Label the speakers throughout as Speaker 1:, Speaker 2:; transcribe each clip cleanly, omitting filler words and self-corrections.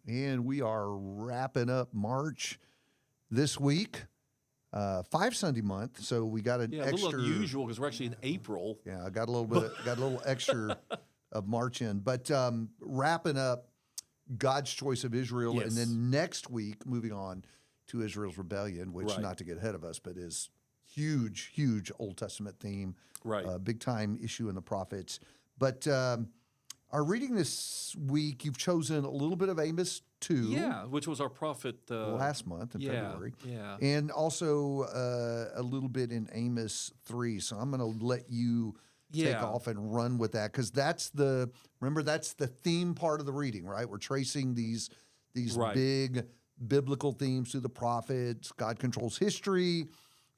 Speaker 1: And we are wrapping up March this week, 5 Sunday month. So we got an
Speaker 2: Yeah, a
Speaker 1: extra.
Speaker 2: little unusual because we're actually in April.
Speaker 1: Yeah, I got a little bit, got a little extra of March in, but wrapping up God's choice of Israel,
Speaker 2: Yes.
Speaker 1: and then next week moving on to Israel's rebellion, which
Speaker 2: Right.
Speaker 1: not to get ahead of us, but is huge, huge Old Testament theme,
Speaker 2: Right.
Speaker 1: Big time issue in the prophets. But our reading this week, you've chosen a little bit of Amos 2.
Speaker 2: Yeah, which was our prophet
Speaker 1: Last month in February.
Speaker 2: Yeah.
Speaker 1: And also a little bit in Amos 3. So I'm going to let you take
Speaker 2: Yeah.
Speaker 1: off and run with that because that's the theme part of the reading, right? We're tracing these
Speaker 2: Right.
Speaker 1: big biblical themes through the prophets. God controls history,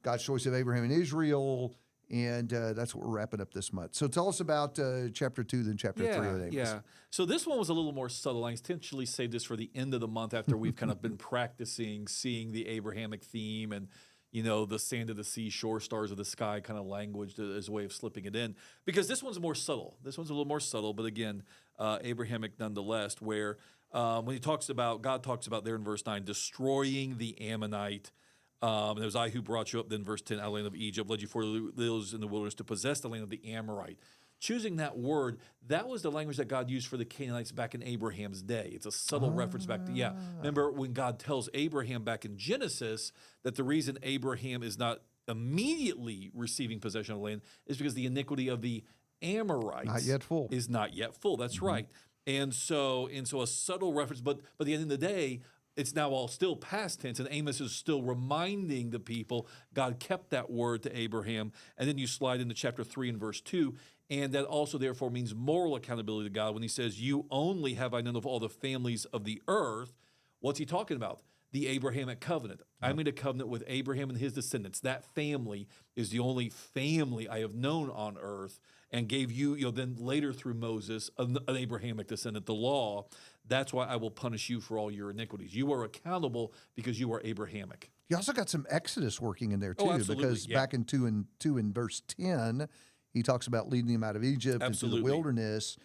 Speaker 1: God's choice of Abraham and Israel, and that's what we're wrapping up this month. So tell us about chapter 2, then chapter 3 of Amos.
Speaker 2: Yeah. So this one was a little more subtle. I intentionally saved this for the end of the month after we've kind of been practicing seeing the Abrahamic theme and, the sand of the sea, shore stars of the sky kind of language as a way of slipping it in. Because this one's more subtle. This one's a little more subtle, but again, Abrahamic nonetheless, where when God talks about there in verse 9, destroying the Ammonite. And it was I who brought you up, then verse 10, out of the land of Egypt, led you 40 years in the wilderness to possess the land of the Amorite. Choosing that word, that was the language that God used for the Canaanites back in Abraham's day. It's a subtle reference back to, remember when God tells Abraham back in Genesis that the reason Abraham is not immediately receiving possession of the land is because the iniquity of the Amorites
Speaker 1: Not yet full.
Speaker 2: is not yet full. That's right. And so a subtle reference, but at the end of the day, it's now all still past tense, and Amos is still reminding the people God kept that word to Abraham. And then you slide into chapter 3 and verse 2, and that also therefore means moral accountability to God when he says, you only have I known of all the families of the earth. What's he talking about? The Abrahamic covenant. I made a covenant with Abraham and his descendants. That family is the only family I have known on earth, and gave you, then later through Moses, an Abrahamic descendant, the law. That's why I will punish you for all your iniquities. You are accountable because you are Abrahamic.
Speaker 1: You also got some Exodus working in there too,
Speaker 2: absolutely,
Speaker 1: because
Speaker 2: yeah.
Speaker 1: back in 2 and verse 10, he talks about leading them out of Egypt into the wilderness,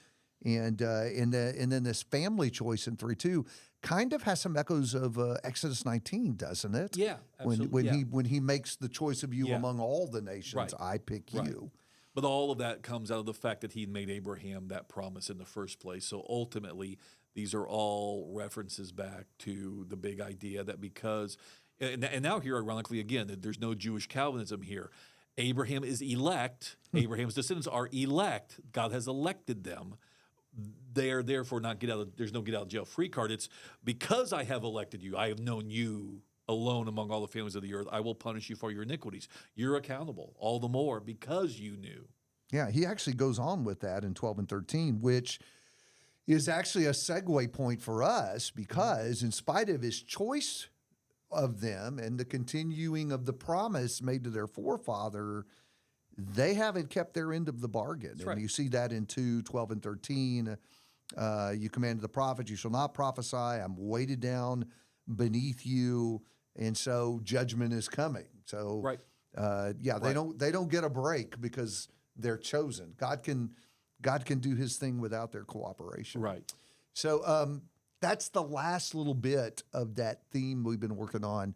Speaker 1: and then this family choice in 3:2 kind of has some echoes of Exodus 19, doesn't it?
Speaker 2: Yeah, absolutely.
Speaker 1: When he makes the choice of you
Speaker 2: Yeah.
Speaker 1: among all the nations,
Speaker 2: Right.
Speaker 1: I pick
Speaker 2: Right.
Speaker 1: you.
Speaker 2: But all of that comes out of the fact that he made Abraham that promise in the first place. So ultimately, these are all references back to the big idea that because, and now here, ironically, again, that there's no Jewish Calvinism here. Abraham is elect. Abraham's descendants are elect. God has elected them. They are therefore there's no get out of jail free card. It's because I have elected you, I have known you alone among all the families of the earth, I will punish you for your iniquities. You're accountable all the more because you knew.
Speaker 1: Yeah, he actually goes on with that in 12 and 13, which is actually a segue point for us because in spite of his choice of them and the continuing of the promise made to their forefather, they haven't kept their end of the bargain.
Speaker 2: Right.
Speaker 1: And you see that in 2:12 and 13. You commanded the prophet, you shall not prophesy. I'm weighted down beneath you. And so judgment is coming. So,
Speaker 2: Right.
Speaker 1: they don't get a break because they're chosen. God can do his thing without their cooperation.
Speaker 2: Right.
Speaker 1: So that's the last little bit of that theme we've been working on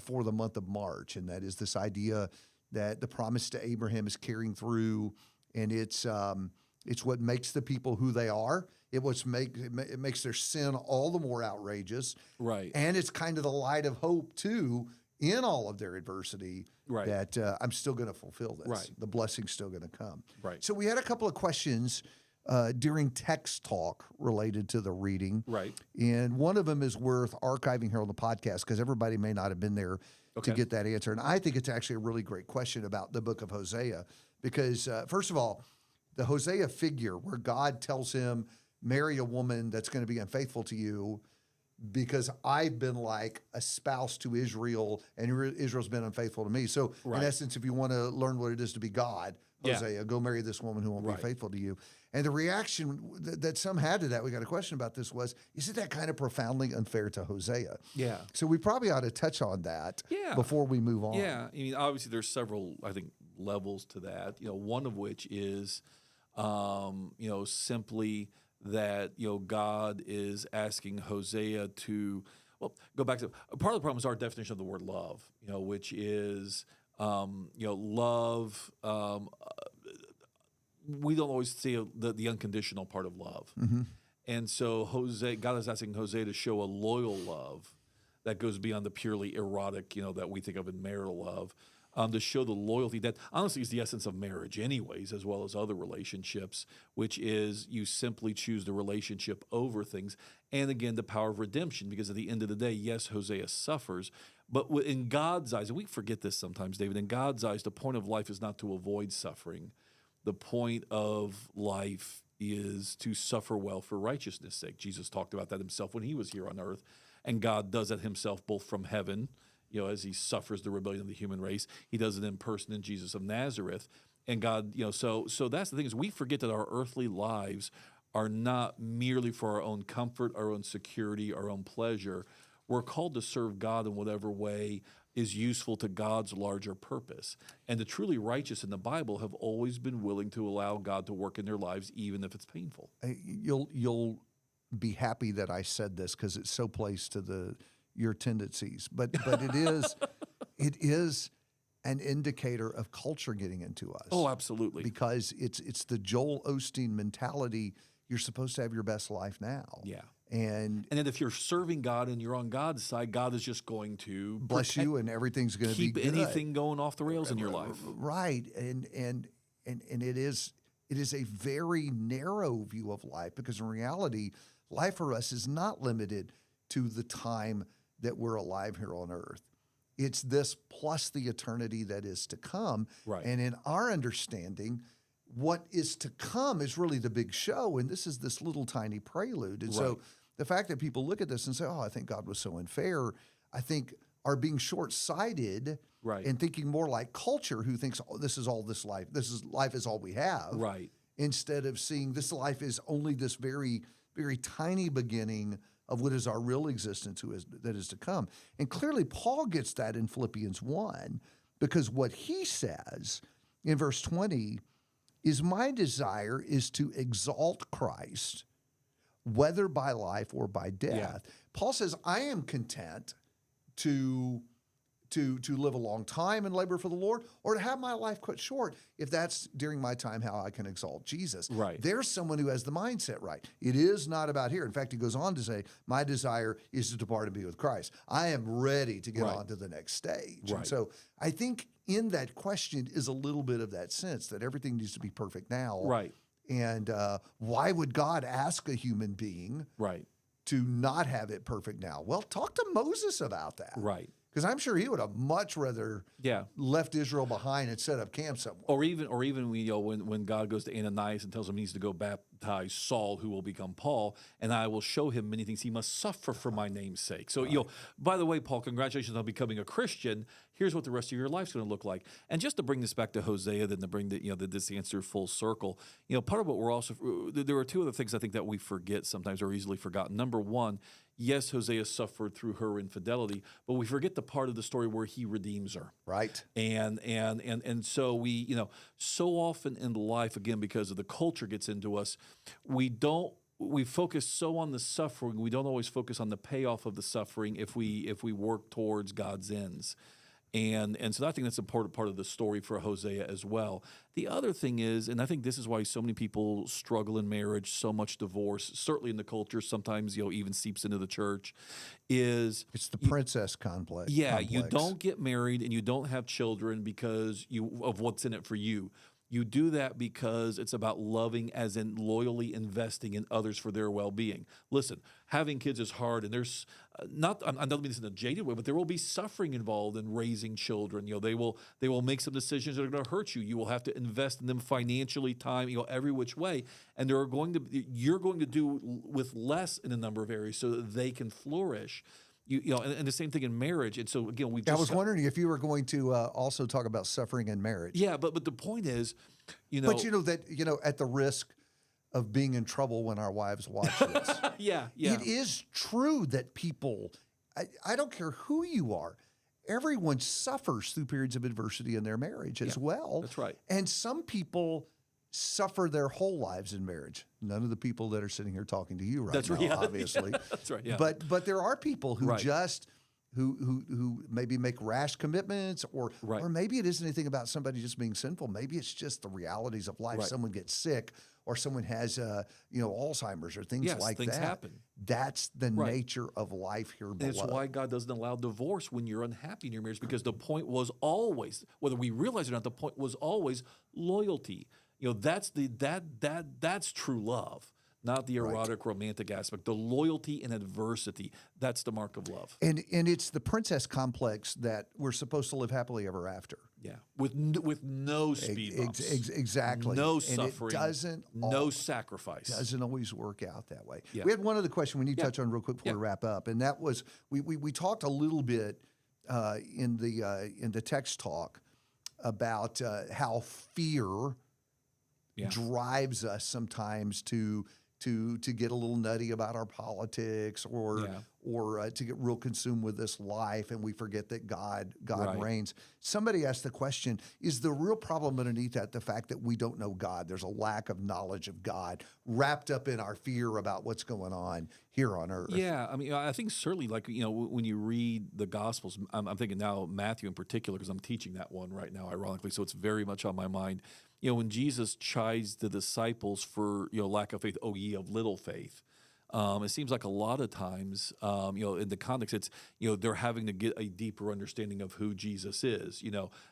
Speaker 1: for the month of March, and that is this idea that the promise to Abraham is carrying through, and it's what makes the people who they are. It makes their sin all the more outrageous,
Speaker 2: Right.
Speaker 1: and it's kind of the light of hope too in all of their adversity.
Speaker 2: Right.
Speaker 1: That I'm still going to fulfill this.
Speaker 2: Right.
Speaker 1: The blessing's still going to come.
Speaker 2: Right.
Speaker 1: So we had a couple of questions during text talk related to the reading.
Speaker 2: Right.
Speaker 1: And one of them is worth archiving here on the podcast because everybody may not have been there to get that answer. And I think it's actually a really great question about the book of Hosea because, first of all, the Hosea figure where God tells him, marry a woman that's going to be unfaithful to you because I've been like a spouse to Israel and Israel's been unfaithful to me. So in essence, if you want to learn what it is to be God, Hosea, go marry this woman who won't be faithful to you. And the reaction that some had to that, we got a question about this, was, isn't that kind of profoundly unfair to Hosea?
Speaker 2: Yeah.
Speaker 1: So we probably ought to touch on that before we move on.
Speaker 2: Yeah. I mean, obviously there's several, I think, levels to that, one of which is, simply that, God is asking Hosea to, well, go back to part of the problem is our definition of the word love, which is, love. We don't always see the unconditional part of love.
Speaker 1: Mm-hmm.
Speaker 2: And so God is asking Hosea to show a loyal love that goes beyond the purely erotic, that we think of in marital love, to show the loyalty that honestly is the essence of marriage anyways, as well as other relationships, which is you simply choose the relationship over things. And again, the power of redemption, because at the end of the day, yes, Hosea suffers, but in God's eyes, and we forget this sometimes, David, in God's eyes, the point of life is not to avoid suffering. The point of life is to suffer well for righteousness' sake. Jesus talked about that himself when he was here on earth, and God does that himself both from heaven, as he suffers the rebellion of the human race. He does it in person in Jesus of Nazareth. And God, so that's the thing is we forget that our earthly lives are not merely for our own comfort, our own security, our own pleasure. We're called to serve God in whatever way is useful to God's larger purpose. And the truly righteous in the Bible have always been willing to allow God to work in their lives, even if it's painful.
Speaker 1: You'll be happy that I said this because it so plays to your tendencies. But it is an indicator of culture getting into us.
Speaker 2: Oh, absolutely.
Speaker 1: Because it's the Joel Osteen mentality. You're supposed to have your best life now.
Speaker 2: Yeah.
Speaker 1: And
Speaker 2: then if you're serving God and you're on God's side, God is just going to
Speaker 1: bless you, and everything's going to be good.
Speaker 2: Keep anything going off the rails in your life.
Speaker 1: Right. And it is a very narrow view of life, because in reality, life for us is not limited to the time that we're alive here on earth. It's this plus the eternity that is to come.
Speaker 2: Right.
Speaker 1: And in our understanding, what is to come is really the big show, and this is this little tiny prelude. And so the fact that people look at this and say, oh, I think God was so unfair, I think are being short-sighted and thinking more like culture, who thinks, oh, this is all this life. Life is all we have.
Speaker 2: Right.
Speaker 1: Instead of seeing this life is only this very, very tiny beginning of what is our real existence that is to come. And clearly Paul gets that in Philippians 1, because what he says in verse 20 is, my desire is to exalt Christ, whether by life or by death. Yeah. Paul says, I am content to live a long time and labor for the Lord, or to have my life cut short, if that's during my time how I can exalt Jesus.
Speaker 2: Right.
Speaker 1: There's someone who has the mindset right. It is not about here. In fact, he goes on to say, my desire is to depart and be with Christ. I am ready to get on to the next stage.
Speaker 2: Right.
Speaker 1: And so I think in that question is a little bit of that sense that everything needs to be perfect now.
Speaker 2: Right.
Speaker 1: And why would God ask a human being to not have it perfect now? Well, talk to Moses about that.
Speaker 2: Right.
Speaker 1: Because I'm sure he would have much rather left Israel behind and set up camp somewhere.
Speaker 2: Or even when God goes to Ananias and tells him he needs to go baptize Saul, who will become Paul, and I will show him many things he must suffer for my name's sake. So, by the way, Paul, congratulations on becoming a Christian. Here's what the rest of your life's going to look like. And just to bring this back to Hosea, then to bring this answer full circle, part of what we're also, there are two other things I think that we forget sometimes, or easily forgotten. Number one, yes, Hosea suffered through her infidelity, but we forget the part of the story where he redeems her.
Speaker 1: Right.
Speaker 2: And so we, so often in life, again, because of the culture gets into us, we focus so on the suffering, we don't always focus on the payoff of the suffering if we work towards God's ends. And so I think that's an important part of the story for Hosea as well. The other thing is, and I think this is why so many people struggle in marriage, so much divorce, certainly in the culture, sometimes even seeps into the church, is
Speaker 1: it's the princess complex.
Speaker 2: Yeah, you don't get married and you don't have children because of what's in it for you. You do that because it's about loving, as in loyally investing in others for their well-being. Listen, having kids is hard, and there's I don't mean this in a jaded way, but there will be suffering involved in raising children. They will make some decisions that are going to hurt you. You will have to invest in them financially, time, every which way, and you're going to do with less in a number of areas so that they can flourish. And the same thing in marriage. And so again,
Speaker 1: I was wondering if you were going to also talk about suffering in marriage.
Speaker 2: Yeah, but the point is,
Speaker 1: But at the risk of being in trouble when our wives watch this.
Speaker 2: Yeah.
Speaker 1: It is true that people, I don't care who you are, everyone suffers through periods of adversity in their marriage as well.
Speaker 2: That's right.
Speaker 1: And some people suffer their whole lives in marriage. None of the people that are sitting here talking to you right now,
Speaker 2: yeah,
Speaker 1: obviously.
Speaker 2: Yeah, that's right. Yeah.
Speaker 1: But there are people who
Speaker 2: Right.
Speaker 1: just who maybe make rash commitments, or
Speaker 2: Right.
Speaker 1: or maybe it isn't anything about somebody just being sinful. Maybe it's just the realities of life.
Speaker 2: Right.
Speaker 1: Someone gets sick, or someone has Alzheimer's or things
Speaker 2: Yes,
Speaker 1: like
Speaker 2: things
Speaker 1: that.
Speaker 2: happen.
Speaker 1: That's the
Speaker 2: Right.
Speaker 1: nature of life here
Speaker 2: And
Speaker 1: below.
Speaker 2: it's why God doesn't allow divorce when you're unhappy in your marriage, because the point was always, whether we realize it or not, the point was always loyalty. That's that's true love, not the erotic, romantic aspect. The loyalty in adversity, that's the mark of love.
Speaker 1: And it's the princess complex that we're supposed to live happily ever after.
Speaker 2: Yeah, with no speed bumps,
Speaker 1: Exactly.
Speaker 2: no
Speaker 1: And
Speaker 2: suffering, no sacrifice.
Speaker 1: Doesn't always work out that way.
Speaker 2: Yeah.
Speaker 1: We had one other question we need to touch on real quick before we wrap up, and that was we talked a little bit in the text talk about how fear drives us sometimes to get a little nutty about our politics, or to get real consumed with this life, and we forget that God
Speaker 2: Right.
Speaker 1: reigns. Somebody asked the question, is the real problem underneath that the fact that we don't know God? There's a lack of knowledge of God wrapped up in our fear about what's going on here on earth.
Speaker 2: Yeah, I mean, I think certainly, like, when you read the Gospels, I'm thinking now Matthew in particular, because I'm teaching that one right now, ironically, so it's very much on my mind. When Jesus chides the disciples for lack of faith, "Oh, ye of little faith," it seems like a lot of times, in the context, it's they're having to get a deeper understanding of who Jesus is.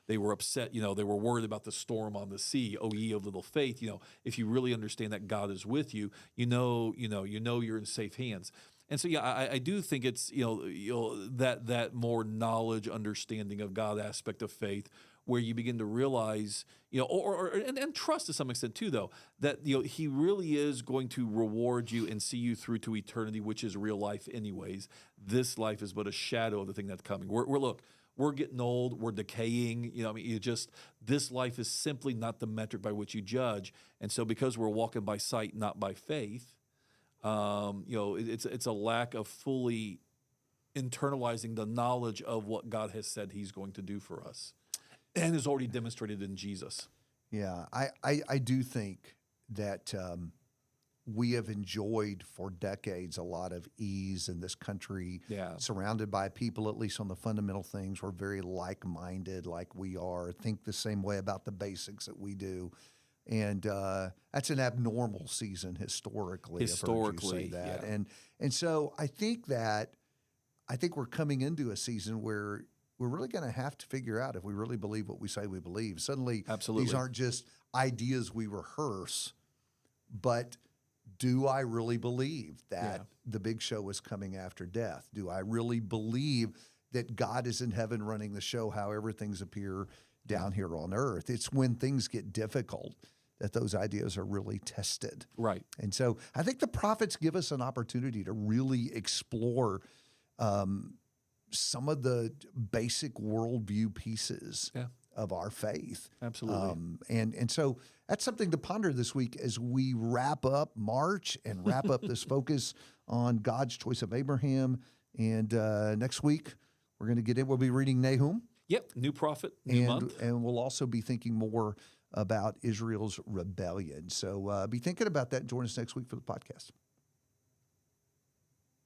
Speaker 2: They were upset. They were worried about the storm on the sea. "Oh, ye of little faith." If you really understand that God is with you, you're in safe hands. And so, I do think it's that more knowledge, understanding of God aspect of faith, where you begin to realize, and trust to some extent too, though, that He really is going to reward you and see you through to eternity, which is real life, anyways. This life is but a shadow of the thing that's coming. We're getting old, we're decaying. This life is simply not the metric by which you judge. And so, because we're walking by sight, not by faith, it's a lack of fully internalizing the knowledge of what God has said He's going to do for us, and is already demonstrated in Jesus.
Speaker 1: Yeah, I do think that we have enjoyed for decades a lot of ease in this country, surrounded by people, at least on the fundamental things. We're very like-minded, like we are, think the same way about the basics that we do. And that's an abnormal season historically. I've heard you say that.
Speaker 2: Yeah.
Speaker 1: And so I think we're coming into a season where we're really going to have to figure out if we really believe what we say we believe. Suddenly, these aren't just ideas we rehearse, but do I really believe that the big show is coming after death? Do I really believe that God is in heaven running the show, however things appear down here on earth? It's when things get difficult that those ideas are really tested.
Speaker 2: Right.
Speaker 1: And so I think the prophets give us an opportunity to really explore some of the basic worldview pieces of our faith.
Speaker 2: Absolutely.
Speaker 1: And so that's something to ponder this week as we wrap up March and wrap up this focus on God's choice of Abraham. And next week, we're going to get in. We'll be reading Nahum.
Speaker 2: Yep, new prophet, new month.
Speaker 1: And we'll also be thinking more about Israel's rebellion. So be thinking about that and join us next week for the podcast.